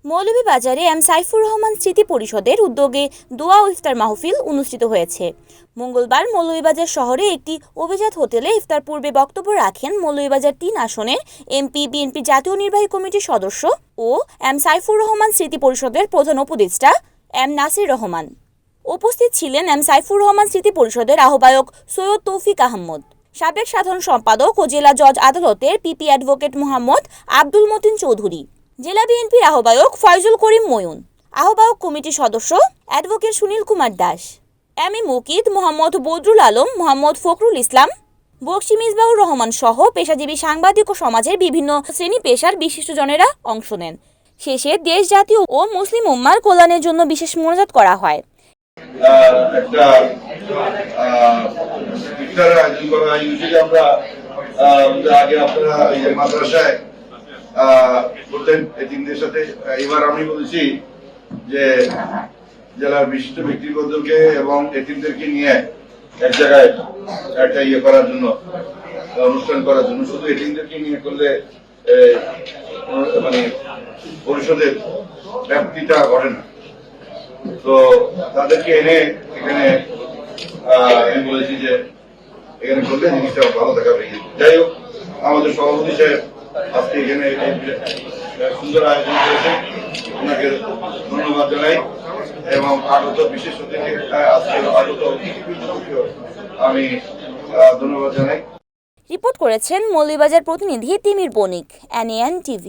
মৌলভীবাজারে M Saifur Rahman স্মৃতি পরিষদের উদ্যোগে দোয়া ও ইফতার মাহফিল অনুষ্ঠিত হয়েছে। মঙ্গলবার মৌলভীবাজার শহরে একটি অভিজাত হোটেলে ইফতার পূর্বে বক্তব্য রাখেন মৌলভীবাজার ৩ আসনের এমপি বিএনপি জাতীয় নির্বাহী কমিটির সদস্য ও এম সাইফুর রহমান স্মৃতি পরিষদের প্রধান উপদেষ্টা এম নাসির রহমান। উপস্থিত ছিলেন এম সাইফুর রহমান স্মৃতি পরিষদের আহ্বায়ক সৈয়দ তৌফিক আহমদ, সাবেক সাধারণ সম্পাদক ও জেলা জজ আদালতের পিপি অ্যাডভোকেট মোহাম্মদ আব্দুল মতিন চৌধুরী, জেলা বিএনপির আহ্বায়ক ফয়জুল করিম ময়ুন, আহ্বায়ক কমিটির সদস্য advocate Sunil Kumar Das, M A Mukid, Mohammad Badrul Alam, Mohammad Fakhrul Islam, বকশী মিসবাহুর রহমান সহ পেশাজীবী সাংবাদিক ও সমাজের বিভিন্ন শ্রেণী পেশার বিশিষ্টজনেরা অংশ নেন। শেষে দেশ, জাতীয় ও মুসলিম উম্মার কল্যাণের জন্য বিশেষ মোনাজাত করা হয়। এবার আমি বলছি যে জেলার বিশিষ্ট ব্যক্তিবর্গকে এবং এতিমদেরকে নিয়ে এক জায়গায় একটা করার জন্য, অনুষ্ঠান করার জন্য, শুধু এতিমদেরকে নিয়ে করলে মানে পরিষদের ব্যাপ্তিটা ঘটে না, তো তাদেরকে এনে এখানে আমি বলেছি যে এখানে করলে জিনিসটা ভালো দেখাবে। যাই হোক, আমাদের সভাপতি সাহেব আজকে এখানে সুন্দর আয়োজন করেছে, ওনাকে ধন্যবাদ জানাই এবং আগত বিশেষ অতিথি আজকে আগত আমি ধন্যবাদ জানাই। রিপোর্ট করেছেন মৌলভীবাজার প্রতিনিধি তিমির বণিক, NAN TV।